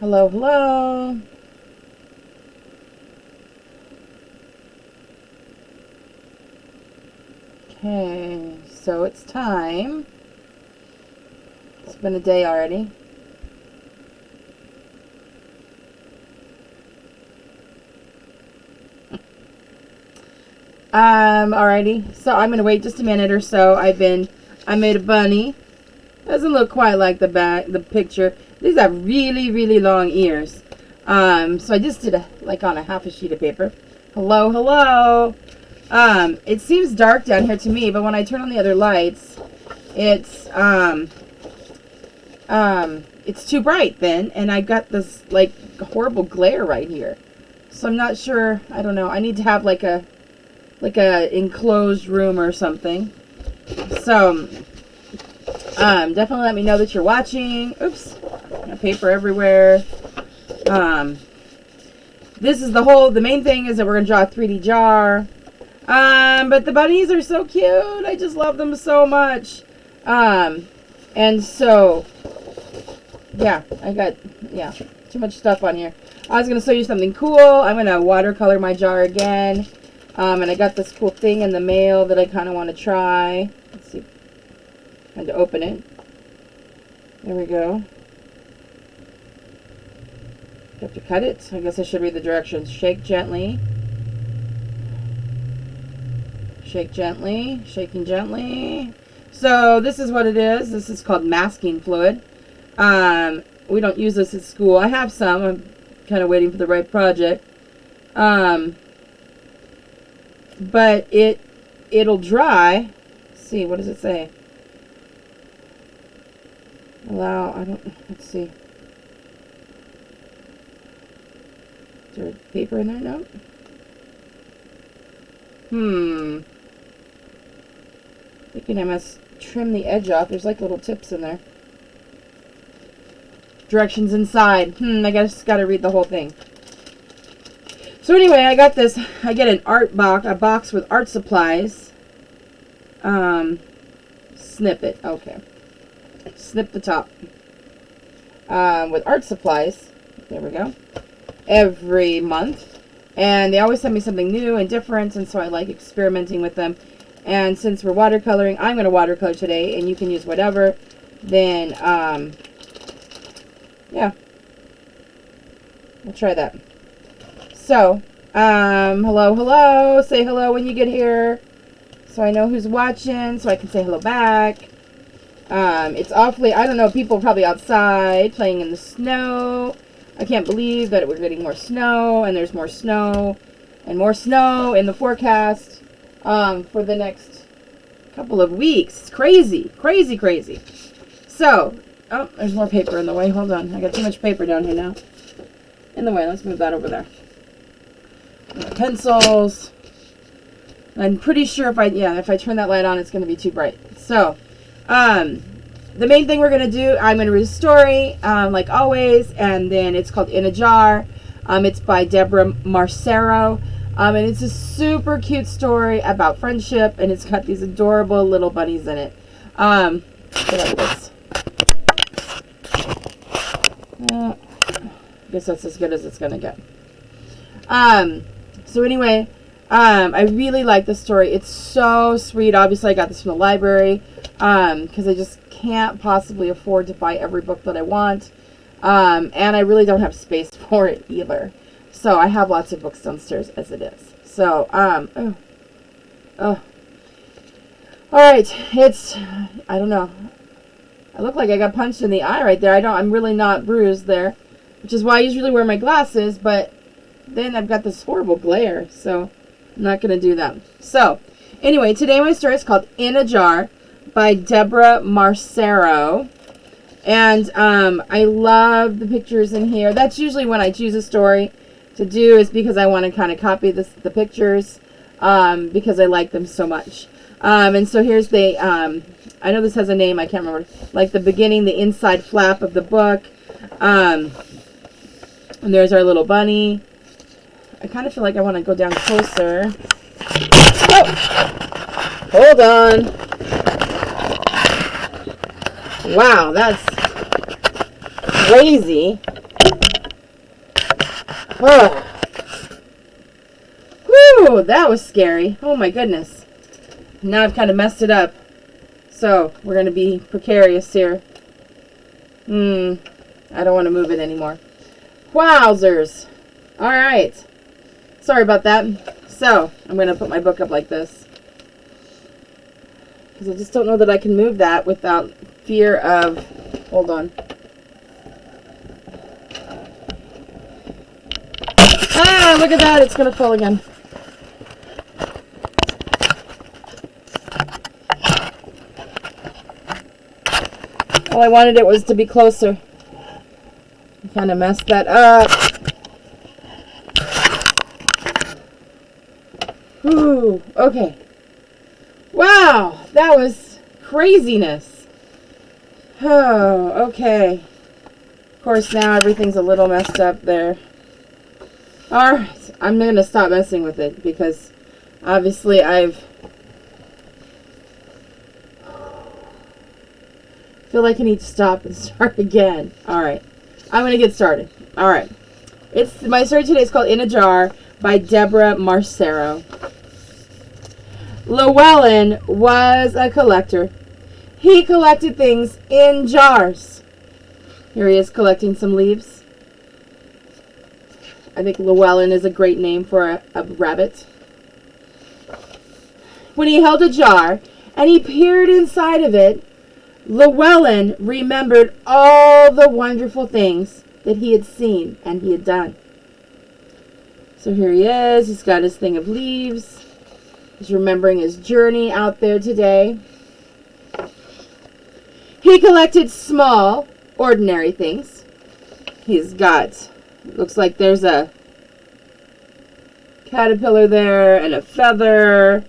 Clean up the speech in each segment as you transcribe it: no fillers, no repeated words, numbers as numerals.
Hello, hello. Okay, so it's time. It's been a day already. Alrighty. So I'm gonna wait just a minute or so. I made a bunny. Doesn't look quite like the picture. These have really, really long ears. So I just did on a half a sheet of paper. Hello, hello. It seems dark down here to me, but when I turn on the other lights, it's too bright then, and I got this horrible glare right here. So I'm not sure. I don't know. I need to have like a enclosed room or something. So definitely let me know that you're watching. Oops, paper everywhere. This is the main thing is that we're gonna draw a 3D jar. But the bunnies are so cute. I just love them so much. And so yeah, I got too much stuff on here. I was gonna show you something cool. I'm gonna watercolor my jar again. And I got this cool thing in the mail that I kind of want to try. Let's see. And to open it. There we go. You have to cut it. I guess I should read the directions. Shake gently. Shake gently. Shaking gently. So this is what it is. This is called masking fluid. We don't use this at school. I have some. I'm kind of waiting for the right project. But it'll dry. Let's see, what does it say? Let's see. Is there paper in there? No. Thinking I must trim the edge off. There's like little tips in there. Directions inside. I just gotta read the whole thing. So anyway, I got this. I get a box with art supplies. Snip it. Okay. Snip the top. With art supplies. There we go. Every month. And they always send me something new and different, and so I like experimenting with them. And since we're watercoloring, I'm going to watercolor today, and you can use whatever. Then, yeah. We'll try that. So, hello, hello. Say hello when you get here. So I know who's watching, so I can say hello back. It's awfully, I don't know, people probably outside playing in the snow. I can't believe that we're getting more snow, and there's more snow, and more snow in the forecast, for the next couple of weeks. It's crazy, crazy, crazy. So, oh, there's more paper in the way. Hold on. I got too much paper down here now. In the way. Let's move that over there. Pencils. I'm pretty sure if I turn that light on, it's going to be too bright. So, the main thing we're going to do, I'm going to read a story, like always, and then it's called In a Jar. It's by Deborah Marcero, and it's a super cute story about friendship, and it's got these adorable little bunnies in it. This. I guess that's as good as it's going to get. So anyway, I really like this story. It's so sweet. Obviously, I got this from the library because I just can't possibly afford to buy every book that I want. And I really don't have space for it either. So I have lots of books downstairs as it is. So, all right. I don't know. I look like I got punched in the eye right there. I'm really not bruised there, which is why I usually wear my glasses, but then I've got this horrible glare, so I'm not going to do that. So, anyway, today my story is called In a Jar by Deborah Marcero. And I love the pictures in here. That's usually when I choose a story to do, is because I want to kind of copy the pictures because I like them so much. And so here's I know this has a name, I can't remember. Like the beginning, the inside flap of the book. And there's our little bunny. I kind of feel like I want to go down closer. Oh! Hold on. Wow, that's crazy. Oh. Whew, that was scary. Oh my goodness. Now I've kind of messed it up. So, we're going to be precarious here. I don't want to move it anymore. Wowzers. Alright. Sorry about that. So, I'm going to put my book up like this. Because I just don't know that I can move that without fear of... Hold on. Ah, look at that. It's going to fall again. All I wanted it was to be closer. I kind of messed that up. Ooh, okay. Wow, that was craziness. Oh, okay. Of course, now everything's a little messed up there. Alright, I'm going to stop messing with it because obviously I feel like I need to stop and start again. Alright, I'm going to get started. Alright, my story today is called In a Jar by Deborah Marcero. Llewellyn was a collector. He collected things in jars. Here he is collecting some leaves. I think Llewellyn is a great name for a rabbit. When he held a jar and he peered inside of it, Llewellyn remembered all the wonderful things that he had seen and he had done. So here he is. He's got his thing of leaves. He's remembering his journey out there today. He collected small, ordinary things. He's got, looks like there's a caterpillar there and a feather,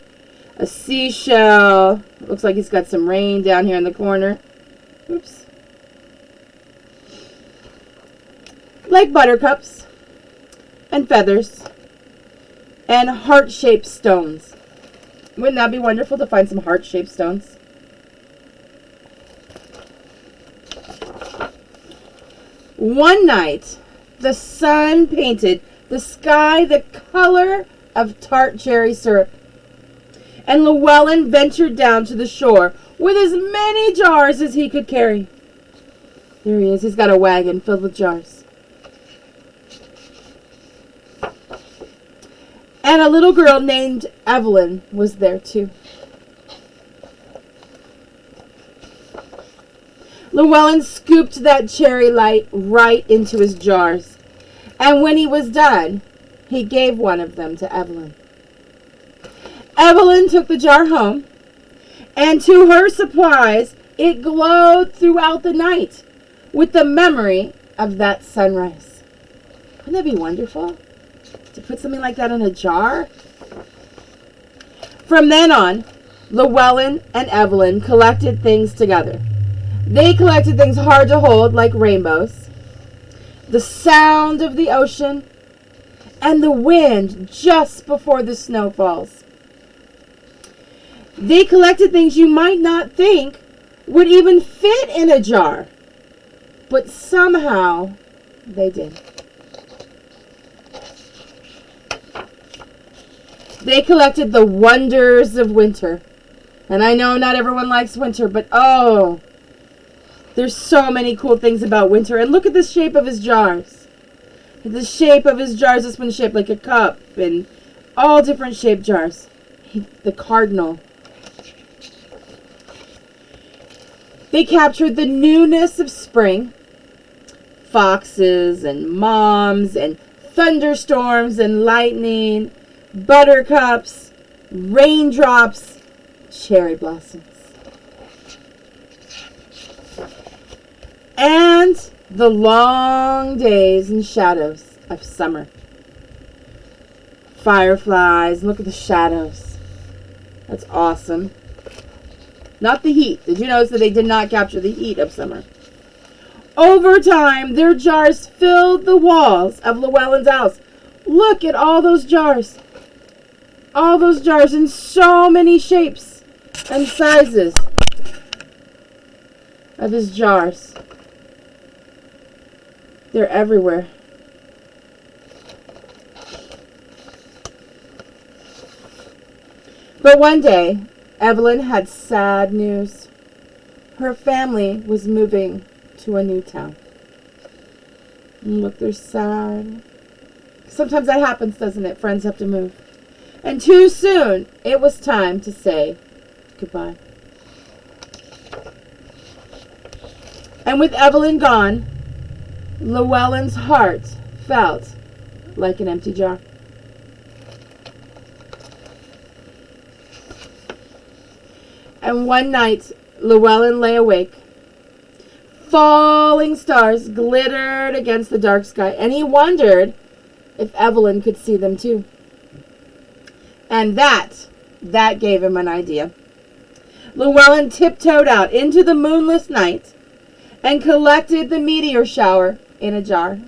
a seashell. Looks like he's got some rain down here in the corner. Oops. Like buttercups and feathers and heart-shaped stones. Wouldn't that be wonderful to find some heart-shaped stones? One night, the sun painted the sky the color of tart cherry syrup. And Llewellyn ventured down to the shore with as many jars as he could carry. There he is. He's got a wagon filled with jars. And a little girl named Evelyn was there too. Llewellyn scooped that cherry light right into his jars. And when he was done, he gave one of them to Evelyn. Evelyn took the jar home, and to her surprise, it glowed throughout the night with the memory of that sunrise. Wouldn't that be wonderful? To put something like that in a jar? From then on, Llewellyn and Evelyn collected things together. They collected things hard to hold, like rainbows, the sound of the ocean, and the wind just before the snow falls. They collected things you might not think would even fit in a jar, but somehow they did. They collected the wonders of winter. And I know not everyone likes winter, but oh, there's so many cool things about winter. And look at the shape of his jars. The shape of his jars, this one's shaped like a cup, and all different shaped jars. The cardinal. They captured the newness of spring. Foxes and moms and thunderstorms and lightning, buttercups, raindrops, cherry blossoms. And the long days and shadows of summer. Fireflies, look at the shadows. That's awesome. Not the heat. Did you notice that they did not capture the heat of summer? Over time, their jars filled the walls of Llewellyn's house. Look at all those jars. All those jars in so many shapes and sizes of his jars. They're everywhere. But one day, Evelyn had sad news. Her family was moving to a new town. And look, they're sad. Sometimes that happens, doesn't it? Friends have to move. And too soon, it was time to say goodbye. And with Evelyn gone, Llewellyn's heart felt like an empty jar. And one night, Llewellyn lay awake. Falling stars glittered against the dark sky, and he wondered if Evelyn could see them too. And that gave him an idea. Llewellyn tiptoed out into the moonless night and collected the meteor shower in a jar.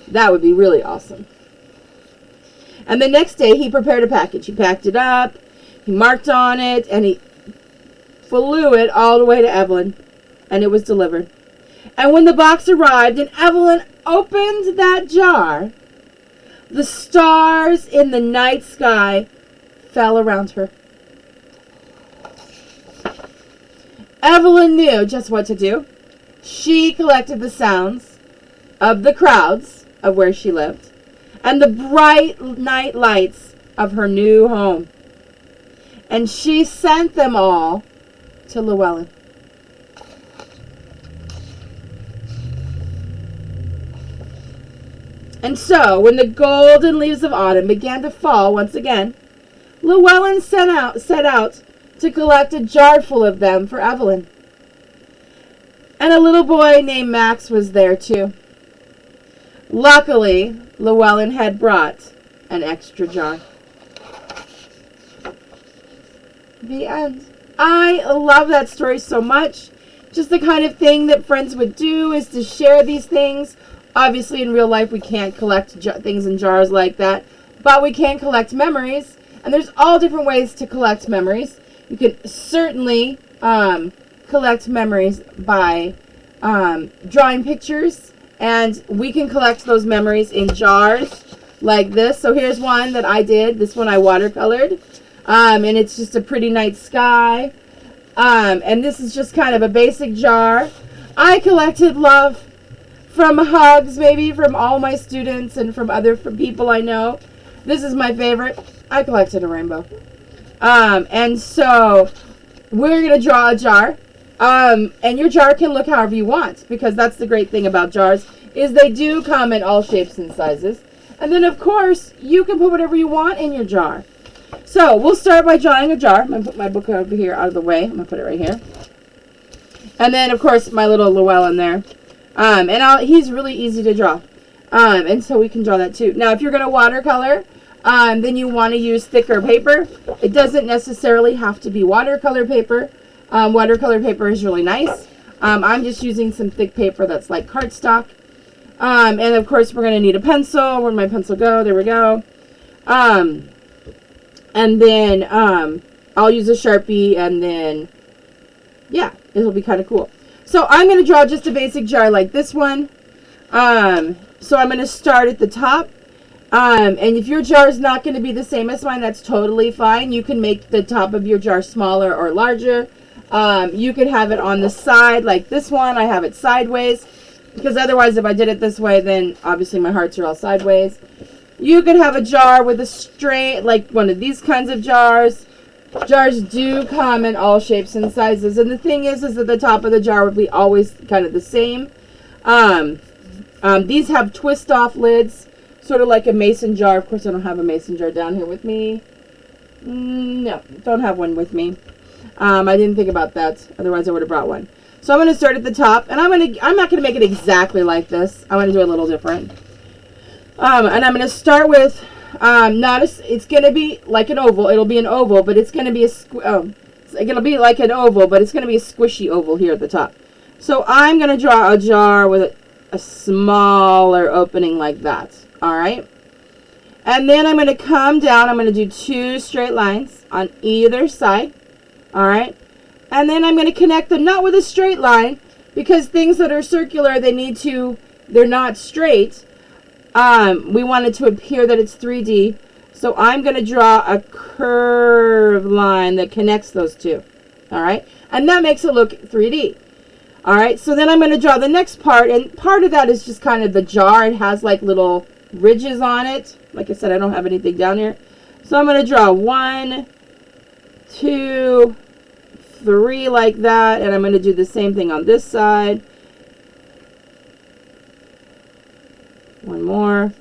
That would be really awesome. And the next day he prepared a package. He packed it up, he marked on it, and he flew it all the way to Evelyn, and it was delivered. And when the box arrived and Evelyn opened that jar, the stars in the night sky fell around her. Evelyn knew just what to do. She collected the sounds of the crowds of where she lived and the bright night lights of her new home. And she sent them all to Llewellyn. And so, when the golden leaves of autumn began to fall once again, Llewellyn set out to collect a jar full of them for Evelyn. And a little boy named Max was there too. Luckily, Llewellyn had brought an extra jar. The end. I love that story so much. Just the kind of thing that friends would do is to share these things. Obviously, in real life, we can't collect things in jars like that, but we can collect memories. And there's all different ways to collect memories. You can certainly collect memories by drawing pictures, and we can collect those memories in jars like this. So here's one that I did. This one I watercolored, and it's just a pretty night sky. And this is just kind of a basic jar. I collected love from hugs, maybe from all my students and from people I know. This is my favorite. I collected a rainbow. And so we're going to draw a jar. And your jar can look however you want, because that's the great thing about jars, is they do come in all shapes and sizes. And then, of course, you can put whatever you want in your jar. So we'll start by drawing a jar. I'm going to put my book over here out of the way. I'm going to put it right here. And then, of course, my little Llewellyn there. He's really easy to draw. And so we can draw that too. Now, if you're going to watercolor, then you want to use thicker paper. It doesn't necessarily have to be watercolor paper. Watercolor paper is really nice. I'm just using some thick paper that's like cardstock. And of course, we're going to need a pencil. Where'd my pencil go? There we go. And then I'll use a Sharpie, and then, yeah, it'll be kind of cool. So I'm going to draw just a basic jar like this one. So I'm going to start at the top. And if your jar is not going to be the same as mine, that's totally fine. You can make the top of your jar smaller or larger. You could have it on the side like this one. I have it sideways, because otherwise if I did it this way, then obviously my hearts are all sideways. You could have a jar with a straight, like one of these kinds of jars. Jars do come in all shapes and sizes. And the thing is that the top of the jar would be always kind of the same. These have twist off lids, sort of like a mason jar. Of course, I don't have a mason jar down here with me. No, don't have one with me. I didn't think about that. Otherwise, I would have brought one. So I'm going to start at the top, and I'm not going to make it exactly like this. I'm going to do it a little different. And I'm going to start with it's going to be like an oval. It'll be an oval, but it's going to be it'll be like an oval, but it's going to be a squishy oval here at the top. So I'm going to draw a jar with a smaller opening like that. All right. And then I'm going to come down. I'm going to do 2 straight lines on either side. All right. And then I'm going to connect them not with a straight line, because things that are circular, they're not straight. We want it to appear that it's 3D. So I'm going to draw a curved line that connects those two. All right. And that makes it look 3D. All right. So then I'm going to draw the next part. And part of that is just kind of the jar. It has like little ridges on it. Like I said, I don't have anything down here. So I'm going to draw 1, 2, 3 like that. And I'm going to do the same thing on this side. One more.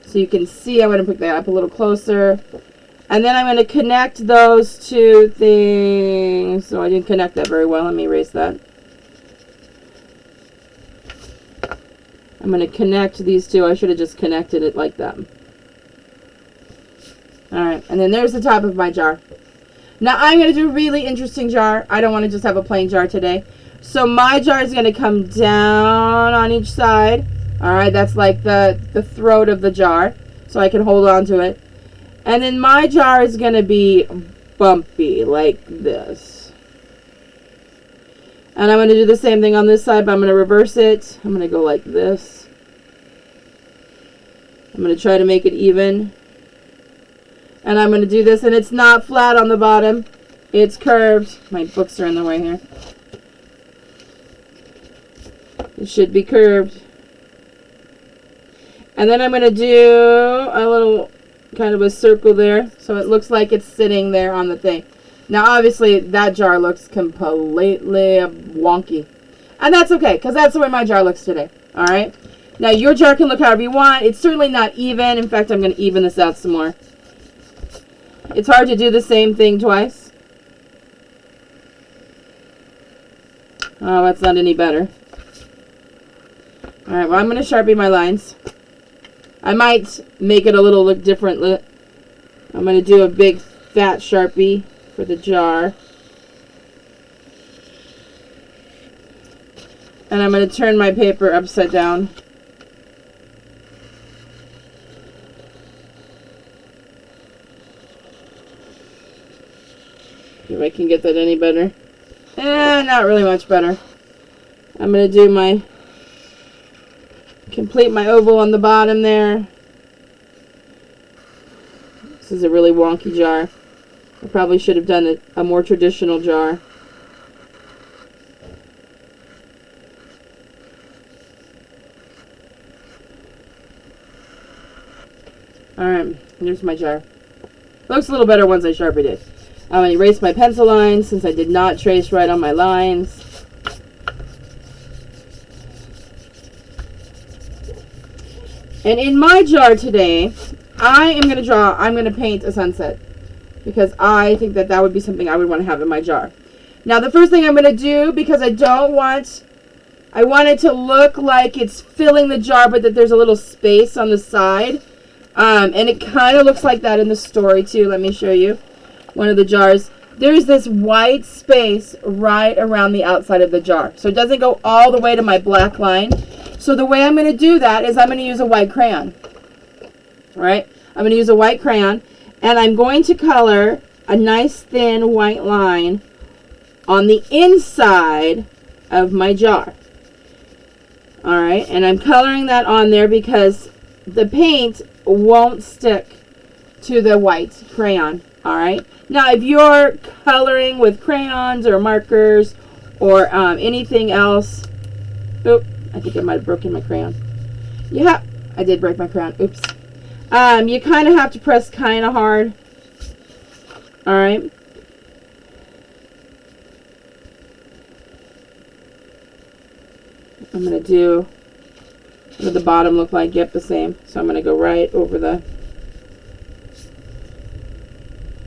So you can see, I'm going to pick that up a little closer. And then I'm going to connect those two things. So I didn't connect that very well. Let me erase that. I'm going to connect these two. I should have just connected it like that. Alright, and then there's the top of my jar. Now I'm going to do a really interesting jar. I don't want to just have a plain jar today. So my jar is going to come down on each side. Alright, that's like the throat of the jar. So I can hold on to it. And then my jar is going to be bumpy like this. And I'm going to do the same thing on this side, but I'm going to reverse it. I'm going to go like this. I'm going to try to make it even. And I'm going to do this, and it's not flat on the bottom. It's curved. My books are in the way here. It should be curved. And then I'm going to do a little kind of a circle there, so it looks like it's sitting there on the thing. Now, obviously, that jar looks completely wonky. And that's okay, because that's the way my jar looks today. All right? Now, your jar can look however you want. It's certainly not even. In fact, I'm going to even this out some more. It's hard to do the same thing twice. Oh, that's not any better. All right, well, I'm going to Sharpie my lines. I might make it a little look different. I'm going to do a big fat Sharpie for the jar. And I'm going to turn my paper upside down. If I can get that any better. Not really much better. I'm going to do my, complete my oval on the bottom there. This is a really wonky jar. I probably should have done a more traditional jar. Alright, here's my jar. Looks a little better once I sharpened it. I'm going to erase my pencil lines since I did not trace right on my lines. And in my jar today, I'm going to paint a sunset. Because I think that would be something I would want to have in my jar. Now the first thing I'm going to do, because I want it to look like it's filling the jar, but that there's a little space on the side. And it kind of looks like that in the story too. Let me show you one of the jars. There's this white space right around the outside of the jar. So it doesn't go all the way to my black line. So the way I'm going to do that is I'm going to use a white crayon. All right? I'm going to use a white crayon. And I'm going to color a nice thin white line on the inside of my jar. All right? And I'm coloring that on there because the paint won't stick to the white crayon. All right? Now, if you're coloring with crayons or markers or anything else... Oop, I think I might have broken my crayon. Yeah, I did break my crayon. Oops. You kind of have to press kind of hard. All right? I'm going to do... What does the bottom look like? Yep, the same. So I'm going to go right over the...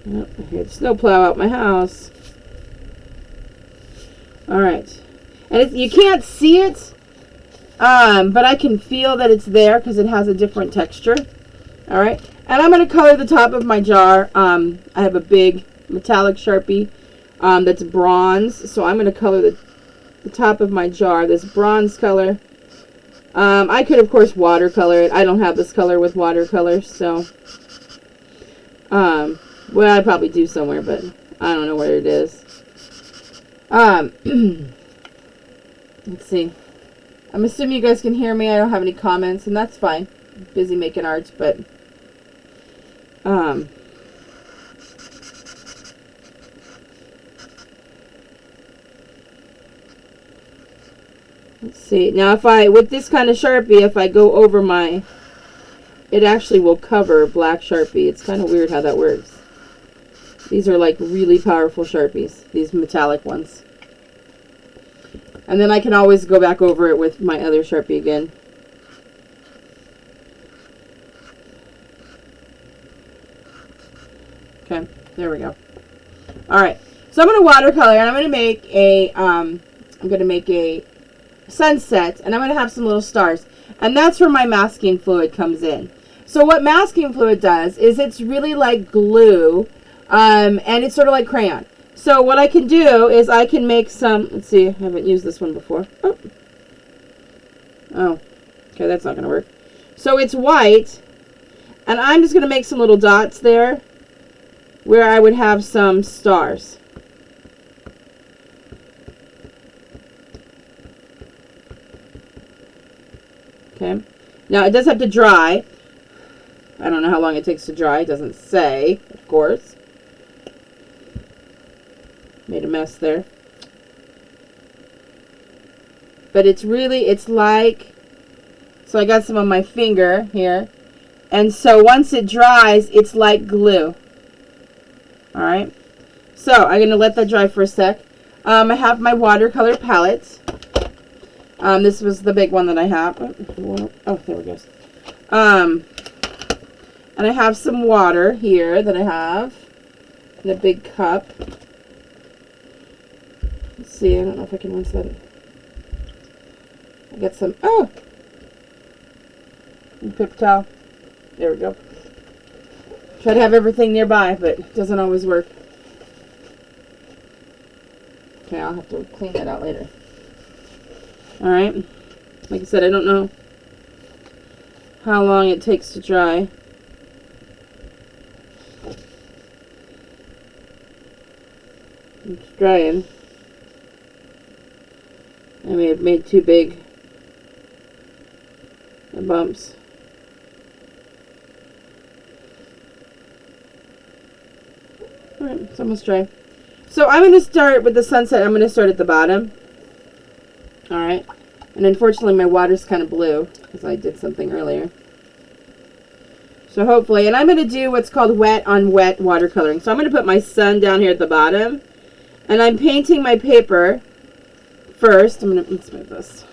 Oh, I hear the snowplow out my house. Alright. And you can't see it, but I can feel that it's there because it has a different texture. Alright. And I'm going to color the top of my jar. I have a big metallic Sharpie that's bronze. So I'm going to color the top of my jar, this bronze color. I could, of course, watercolor it. I don't have this color with watercolor, so... well, I probably do somewhere, but I don't know where it is. Let's see. I'm assuming you guys can hear me. I don't have any comments, and that's fine. I'm busy making art, but... Let's see. Now, if I, with this kind of Sharpie, if I go over my, it actually will cover black Sharpie. It's kind of weird how that works. These are like really powerful Sharpies, these metallic ones. And then I can always go back over it with my other Sharpie again. Okay, there we go. All right, so I'm going to watercolor, and I'm going to make a sunset, and I'm going to have some little stars, and that's where my masking fluid comes in. So what masking fluid does is it's really like glue, and it's sort of like crayon. So what I can do is I can make some, let's see, I haven't used this one before. Oh, okay, that's not going to work. So it's white, and I'm just going to make some little dots there where I would have some stars. Okay, now it does have to dry. I don't know how long it takes to dry. It doesn't say, of course. Made a mess there. But it's really, it's like, so I got some on my finger here. And so once it dries, it's like glue. Alright. So I'm going to let that dry for a sec. I have my watercolor palette. This was the big one that I have. Oh, there it goes. And I have some water here that I have in a big cup. Let's see, I don't know if I can rinse that. I got some, paper towel. There we go. Try to have everything nearby, but it doesn't always work. Okay, I'll have to clean that out later. Alright. Like I said, I don't know how long it takes to dry. It's drying. I may have made too big bumps. Alright, it's almost dry. So I'm going to start with the sunset. I'm going to start at the bottom. Alright. And unfortunately my water's kind of blue because I did something earlier. So hopefully, and I'm going to do what's called wet on wet watercoloring. So I'm going to put my sun down here at the bottom. And I'm painting my paper first. Let's move this.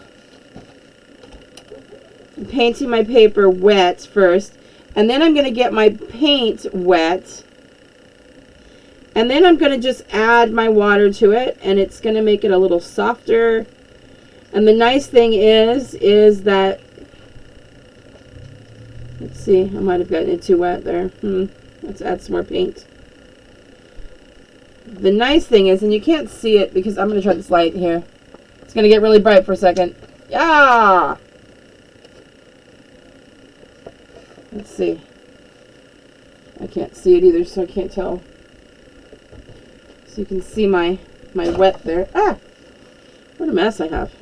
I'm painting my paper wet first. And then I'm going to get my paint wet. And then I'm going to just add my water to it. And it's going to make it a little softer. And the nice thing is that, let's see, I might have gotten it too wet there. Let's add some more paint. The nice thing is, and you can't see it because I'm going to try this light here. It's going to get really bright for a second. Yeah! Let's see. I can't see it either, so I can't tell. So you can see my wet there. Ah! What a mess I have.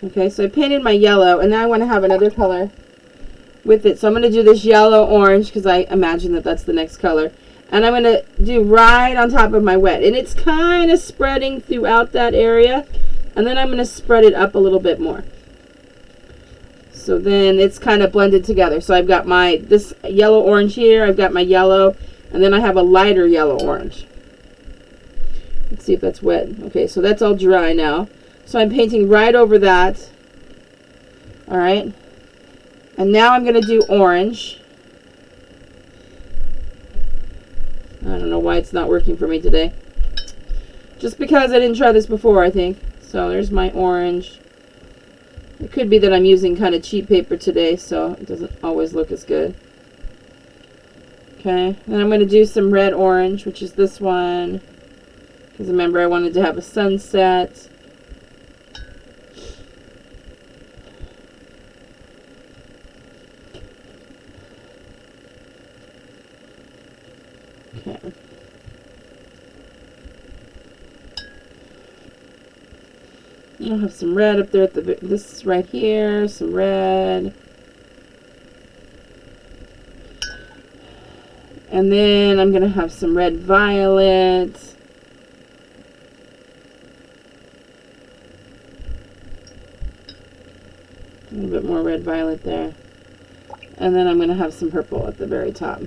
Okay, so I painted my yellow, and now I want to have another color with it. So I'm going to do this yellow-orange, because I imagine that that's the next color. And I'm going to do right on top of my wet. And it's kind of spreading throughout that area. And then I'm going to spread it up a little bit more. So then it's kind of blended together. So I've got this yellow-orange here. I've got my yellow. And then I have a lighter yellow-orange. Let's see if that's wet. Okay, so that's all dry now. So I'm painting right over that. Alright. And now I'm going to do orange. I don't know why it's not working for me today. Just because I didn't try this before, I think. So there's my orange. It could be that I'm using kind of cheap paper today, so it doesn't always look as good. Okay. Then I'm going to do some red-orange, which is this one. Because remember, I wanted to have a sunset. Okay. I'll have some red up there at this right here, some red. And then I'm going to have some red violet. A little bit more red violet there. And then I'm going to have some purple at the very top.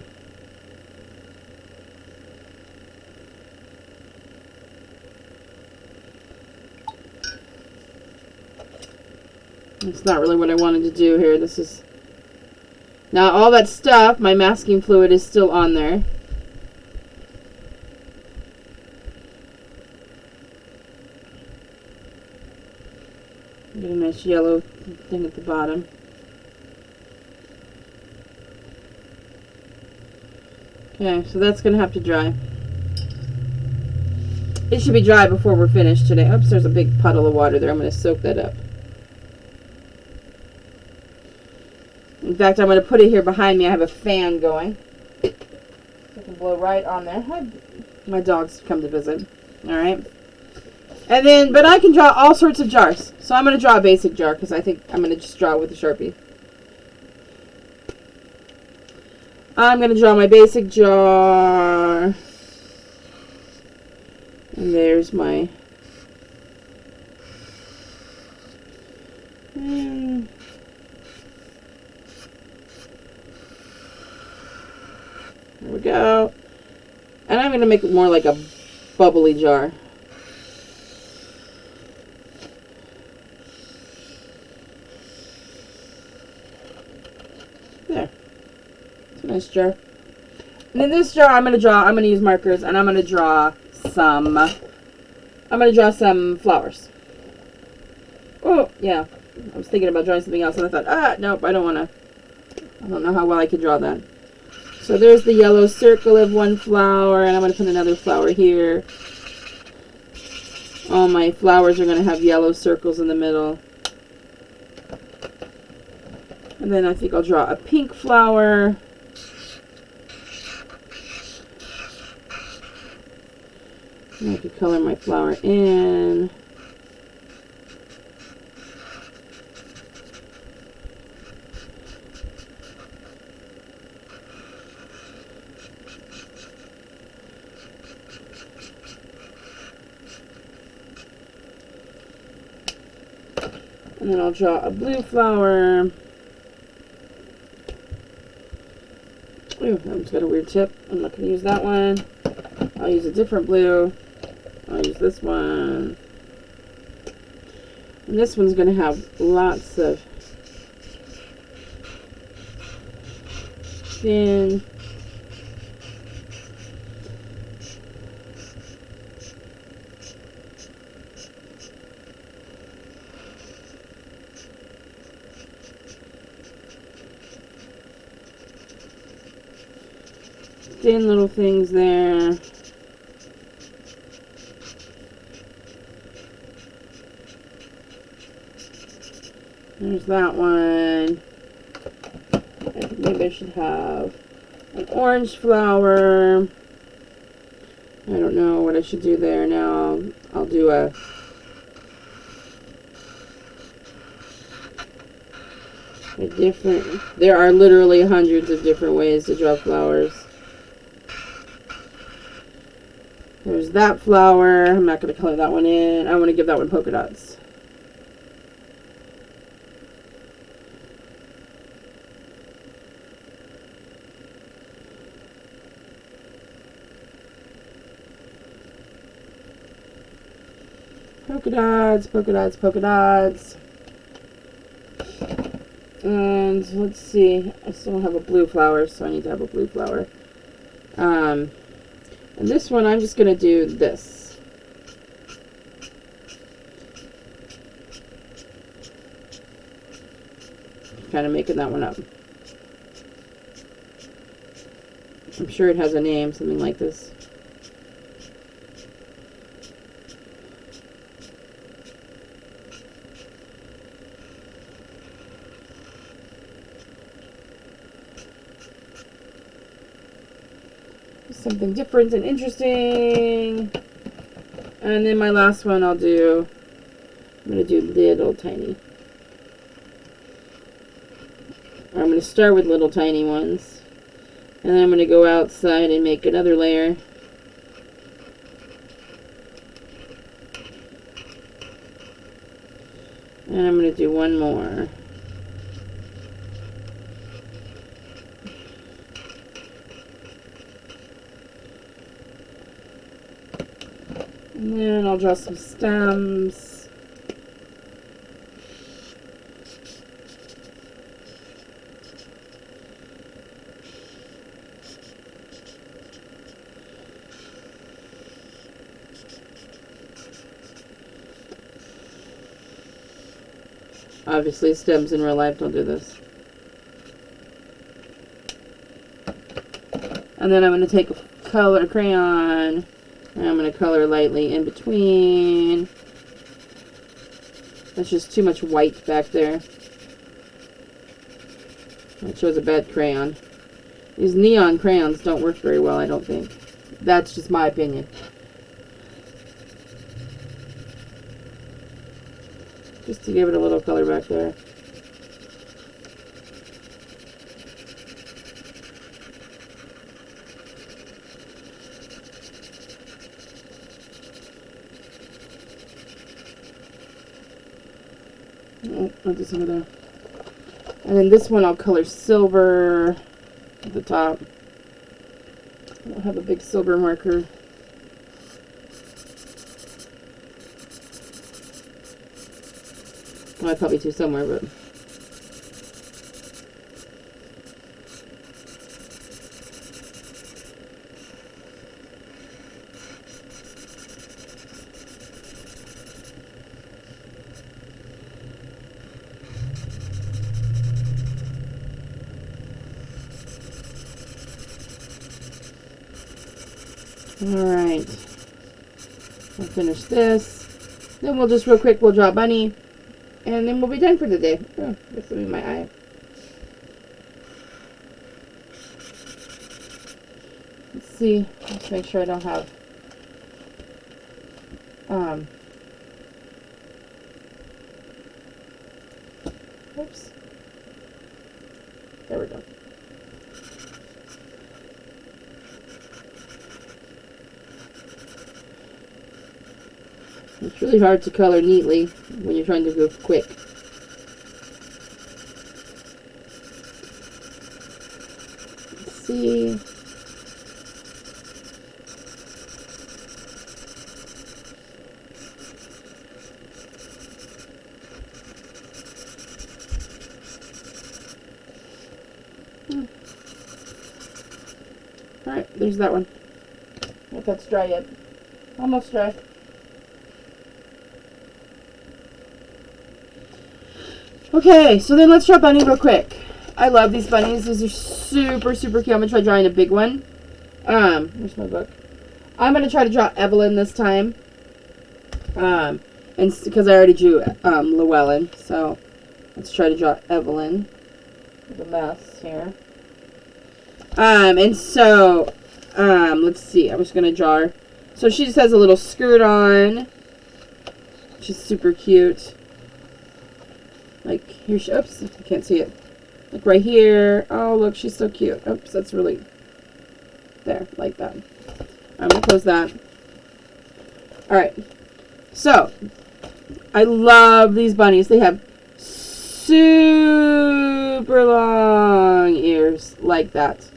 It's not really what I wanted to do here. This is... Now all that stuff, my masking fluid is still on there. Get a nice yellow thing at the bottom. Okay, so that's going to have to dry. It should be dry before we're finished today. Oops, there's a big puddle of water there. I'm going to soak that up. In fact, I'm going to put it here behind me. I have a fan going. So I can blow right on there. My dogs come to visit. Alright. And then, but I can draw all sorts of jars. So I'm going to draw a basic jar because I think I'm going to just draw it with a Sharpie. I'm going to draw my basic jar. And there's my... there we go. And I'm going to make it more like a bubbly jar. There. It's a nice jar. And in this jar I'm going to use markers and I'm going to draw some flowers. Oh, yeah. I was thinking about drawing something else and I thought, nope, I don't know how well I can draw that. So there's the yellow circle of one flower, and I'm going to put another flower here. All my flowers are going to have yellow circles in the middle. And then I think I'll draw a pink flower. And I could color my flower in. And then I'll draw a blue flower. Ooh, that one's got a weird tip. I'm not going to use that one. I'll use a different blue. I'll use this one. And this one's going to have lots of thin little things there. There's that one. I think maybe I should have an orange flower. I don't know what I should do there now. I'll do a different... There are literally hundreds of different ways to draw flowers. There's that flower. I'm not going to color that one in. I want to give that one polka dots. Polka dots, polka dots, polka dots. And let's see. I still don't have a blue flower, so I need to have a blue flower. And this one, I'm just going to do this. Kind of making that one up. I'm sure it has a name, something like this. Something different and interesting. And then my last one I'm going to do little tiny. I'm going to start with little tiny ones. And then I'm going to go outside and make another layer. And I'm going to do one more. And then I'll draw some stems. Obviously, stems in real life don't do this. And then I'm going to take a color crayon, and I'm going to color lightly in between. That's just too much white back there. That shows a bad crayon. These neon crayons don't work very well, I don't think. That's just my opinion. Just to give it a little color back there. Oh, I'll do some of that. And then this one I'll color silver at the top. I don't have a big silver marker. Well, I probably do somewhere, but alright. I'll finish this. Then we'll just real quick, we'll draw Bunny. And then we'll be done for the day. Oh, this will be my eye. Let's see. Let's make sure I don't have oops. There we go. It's really hard to color neatly when you're trying to go quick. Let's see. Alright, there's that one. If that's dry yet. Almost dry. Okay, so then let's draw Bunny real quick. I love these bunnies. These are super, super cute. I'm going to try drawing a big one. Where's my book? I'm going to try to draw Evelyn this time. And because I already drew Llewellyn. So let's try to draw Evelyn. The mess here. And so, let's see. I'm just going to draw her. So she just has a little skirt on. She's super cute. Like, here she, oops, I can't see it. Like right here. Oh, look, she's so cute. Oops, that's really, there, like that. I'm going to close that. Alright. So, I love these bunnies. They have super long ears, like that.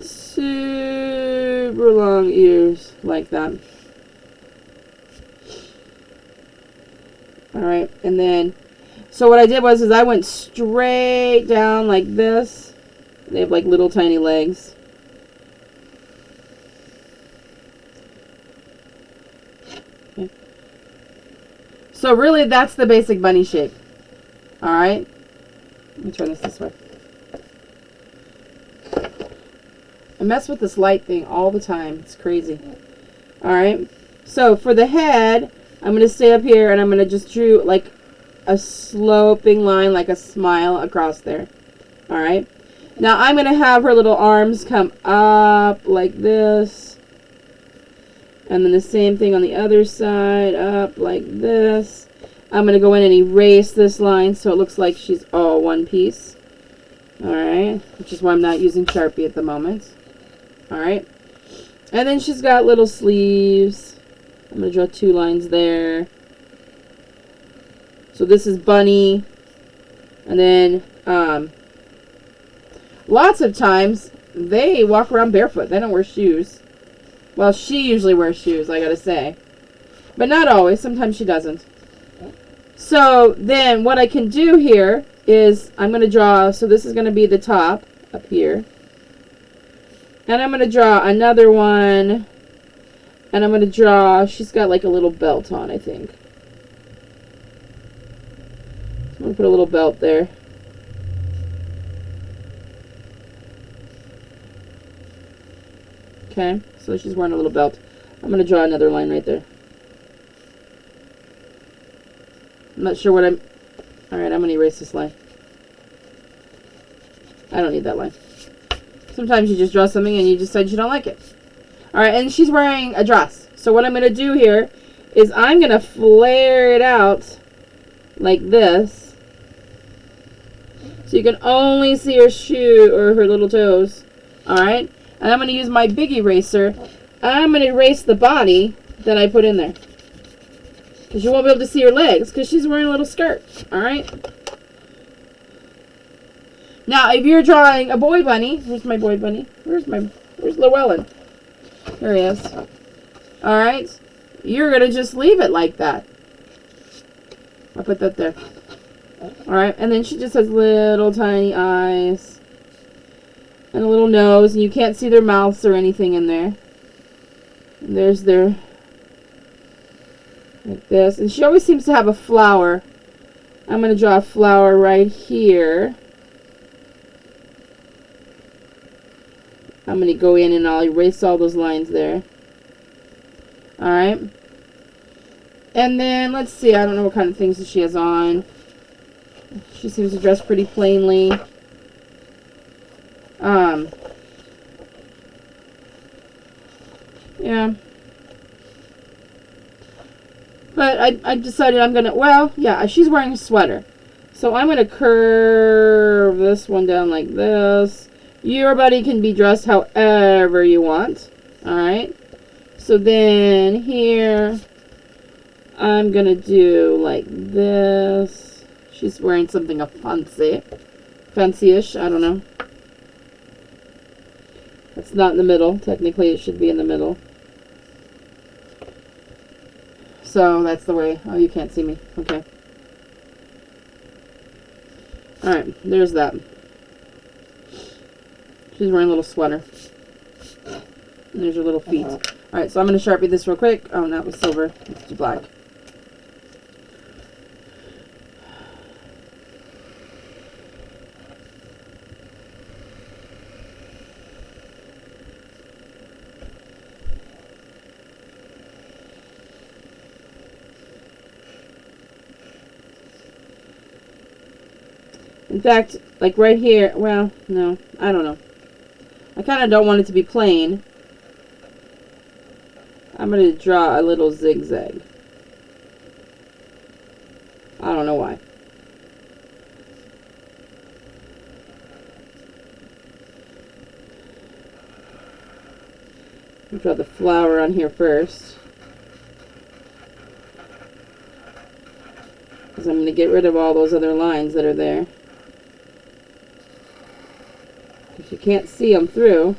Super long ears, like that. Alright, and then, so what I did was, I went straight down like this. They have like little tiny legs. Okay. So really, that's the basic bunny shape. Alright, let me turn this way. I mess with this light thing all the time. It's crazy. Alright, so for the head, I'm going to stay up here and I'm going to just draw like a sloping line, like a smile across there. Alright. Now I'm going to have her little arms come up like this. And then the same thing on the other side, up like this. I'm going to go in and erase this line so it looks like she's all one piece. Alright, which is why I'm not using Sharpie at the moment. Alright. And then she's got little sleeves. I'm going to draw 2 lines there. So this is Bunny. And then, lots of times, they walk around barefoot. They don't wear shoes. Well, she usually wears shoes, I gotta say. But not always. Sometimes she doesn't. So then what I can do here is I'm going to draw, so this is going to be the top up here. And I'm going to draw another one. And I'm going to draw, she's got like a little belt on, I think. So I'm going to put a little belt there. Okay, so she's wearing a little belt. I'm going to draw another line right there. I'm not sure what I'm... Alright, I'm going to erase this line. I don't need that line. Sometimes you just draw something and you decide you don't like it. Alright, and she's wearing a dress. So what I'm going to do here is I'm going to flare it out like this. So you can only see her shoe or her little toes. Alright? And I'm going to use my big eraser. I'm going to erase the body that I put in there. Because you won't be able to see her legs because she's wearing a little skirt. Alright? Now, if you're drawing a boy bunny, where's my boy bunny? Where's Llewellyn? There he is. Alright? You're going to just leave it like that. I'll put that there. Alright? And then she just has little tiny eyes. And a little nose. And you can't see their mouths or anything in there. And there's their... like this. And she always seems to have a flower. I'm going to draw a flower right here. I'm going to go in and I'll erase all those lines there. Alright. And then, let's see. I don't know what kind of things she has on. She seems to dress pretty plainly. Yeah. But I decided I'm going to, well, yeah, she's wearing a sweater. So I'm going to curve this one down like this. Your buddy can be dressed however you want. Alright. So then here, I'm going to do like this. She's wearing something fancy-ish, I don't know. It's not in the middle. Technically, it should be in the middle. So that's the way. Oh, you can't see me. Okay. Alright, there's that. She's wearing a little sweater. And there's her little feet. Alright, so I'm going to Sharpie this real quick. Oh, no, it was silver. Let's do black. In fact, like right here, well, no, I don't know. I kind of don't want it to be plain. I'm going to draw a little zigzag. I don't know why. I'll draw the flower on here first. Because I'm going to get rid of all those other lines that are there. If you can't see them through.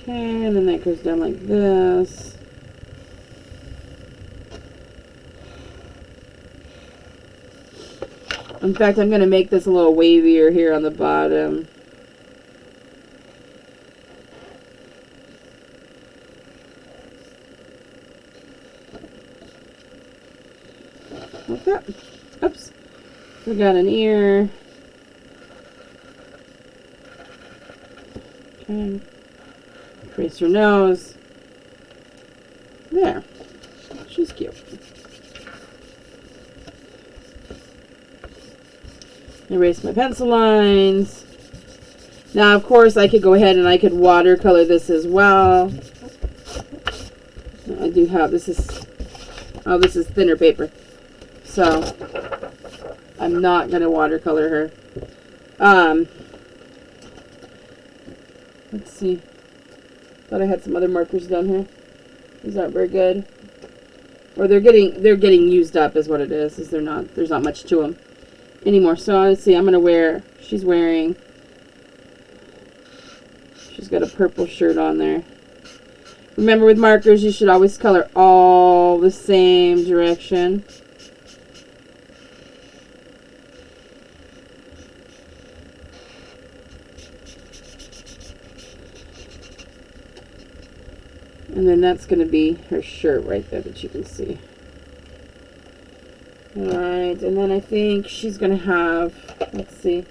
Okay, and then that goes down like this. In fact, I'm going to make this a little wavier here on the bottom. Like that. Oops. We got an ear. Okay. Trace her nose. There. She's cute. Erase my pencil lines. Now, of course, I could go ahead and I could watercolor this as well. I do have, this is thinner paper. So, I'm not going to watercolor her. Let's see. Thought I had some other markers down here. These aren't very good. Or they're getting used up is what it is. There's not much to them anymore. So let's see, she's got a purple shirt on there. Remember, with markers, you should always color all the same direction. And then that's going to be her shirt right there that you can see. Alright, and then I think she's going to have, let's see,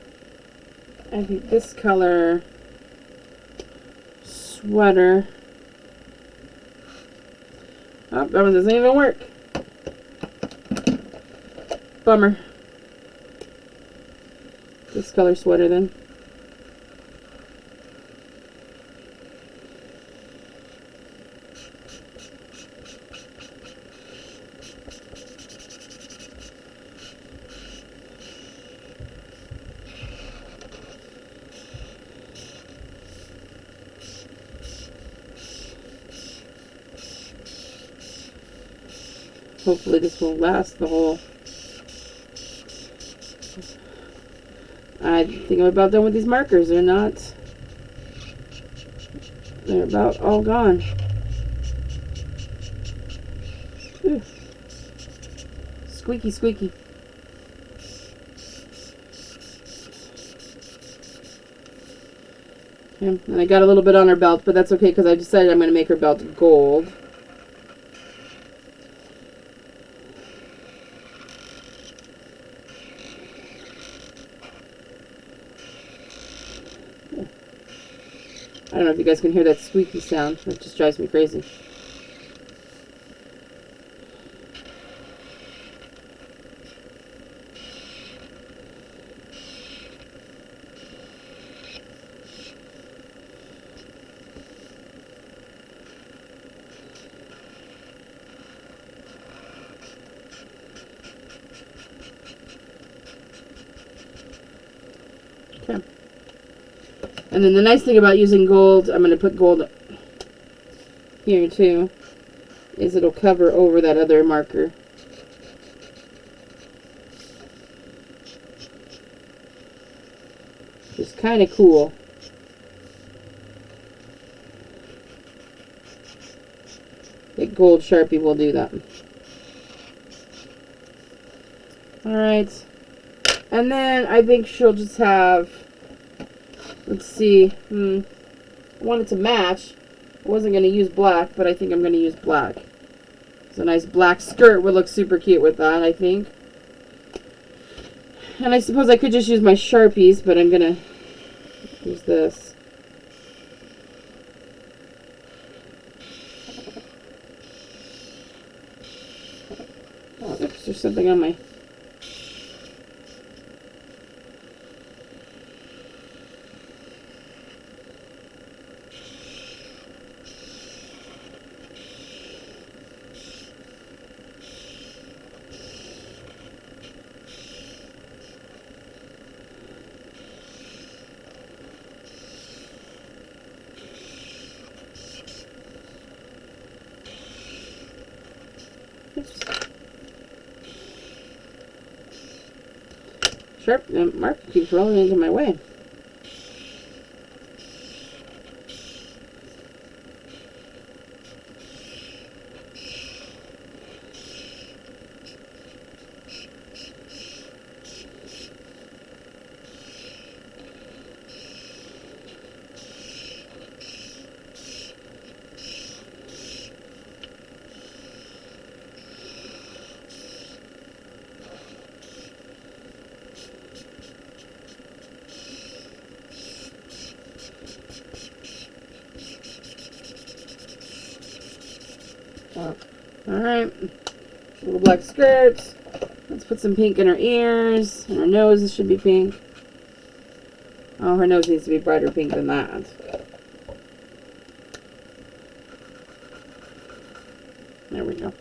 I think this color sweater. Oh, that one doesn't even work. Bummer. This color sweater then. Hopefully this will last the whole... I think I'm about done with these markers. They're about all gone. Ooh. Squeaky, squeaky. Okay. And I got a little bit on her belt, but that's okay because I decided I'm going to make her belt gold. I don't know if you guys can hear that squeaky sound. That just drives me crazy. Okay. And then the nice thing about using gold, I'm going to put gold here too, is it'll cover over that other marker. Which is kind of cool. The gold Sharpie will do that. Alright. And then I think she'll just have... Let's see. I want it to match. I wasn't going to use black, but I think I'm going to use black. So a nice black skirt would look super cute with that, I think. And I suppose I could just use my Sharpies, but I'm going to use this. Oh, oops, there's something on my... Sharp, the marker keeps rolling into my way. Alright. Little black skirt. Let's put some pink in her ears. And her nose should be pink. Oh, her nose needs to be brighter pink than that. There we go.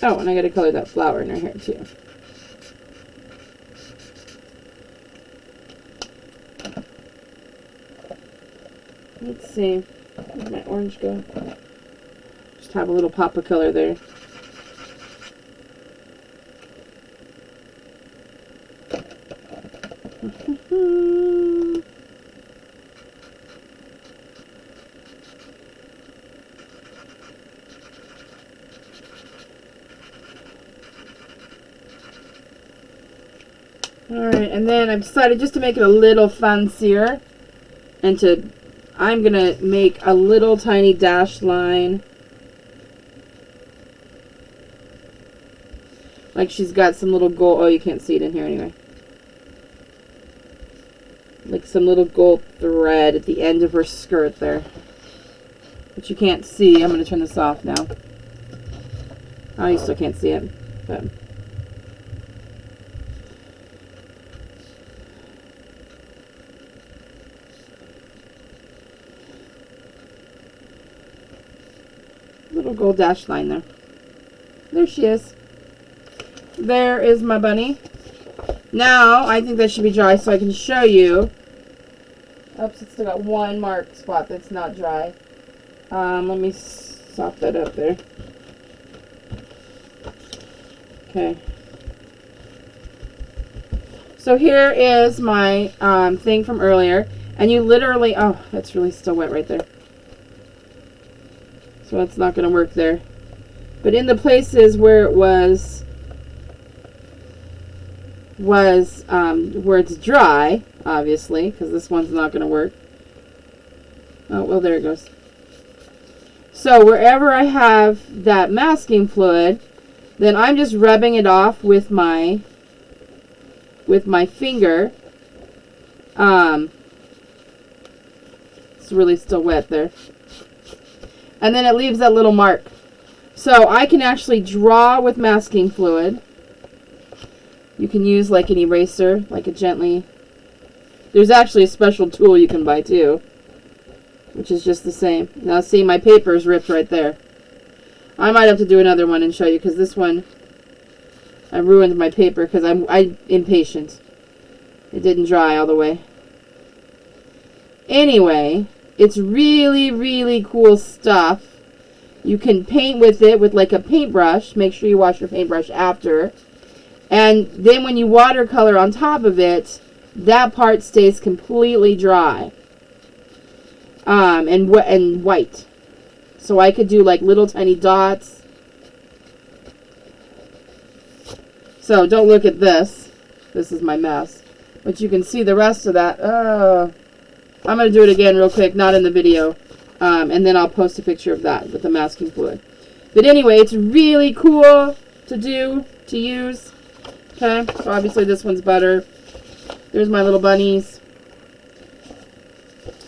Oh, and I gotta color that flower in her hair too. Let's see. Where'd my orange go? Just have a little pop of color there. Alright, and then I've decided just to make it a little fancier, and I'm going to make a little tiny dashed line. Like she's got some little gold, oh, you can't see it in here anyway. Like some little gold thread at the end of her skirt there. But you can't see. I'm going to turn this off now. Oh, you still can't see it. But little gold dash line there. There she is. There is my bunny. Now, I think that should be dry so I can show you. Oops, it's still got one mark spot that's not dry. Let me sop that up there. Okay. So here is my thing from earlier. And you literally, oh, that's really still wet right there. So that's not going to work there. But in the places where it was where it's dry, obviously, because this one's not going to work. Oh, well, there it goes. So wherever I have that masking fluid, then I'm just rubbing it off with my finger. It's really still wet there. And then it leaves that little mark. So I can actually draw with masking fluid. You can use like an eraser, like a gently. There's actually a special tool you can buy too, which is just the same. Now see, my paper is ripped right there. I might have to do another one and show you, because this one, I ruined my paper because I'm impatient. It didn't dry all the way. Anyway, it's really, really cool stuff. You can paint with it with like a paintbrush. Make sure you wash your paintbrush after. And then when you watercolor on top of it, that part stays completely dry. And white. So I could do like little tiny dots. So don't look at this. This is my mess. But you can see the rest of that. Oh. I'm going to do it again real quick, not in the video. And then I'll post a picture of that with the masking fluid. But anyway, it's really cool to use. Okay, so obviously this one's better. There's my little bunnies.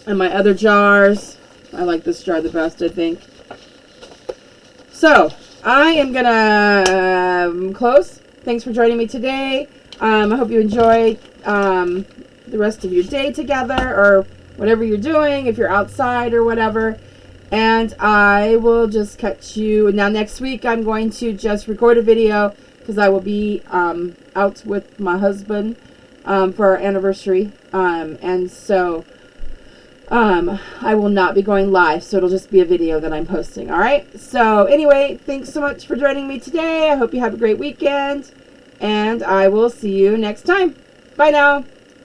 And my other jars. I like this jar the best, I think. So, I am going to close. Thanks for joining me today. I hope you enjoy the rest of your day together, or whatever you're doing, if you're outside or whatever. And I will just catch you. Now next week I'm going to just record a video, because I will be out with my husband for our anniversary. And so I will not be going live, so it'll just be a video that I'm posting. Alright? So anyway, thanks so much for joining me today. I hope you have a great weekend. And I will see you next time. Bye now.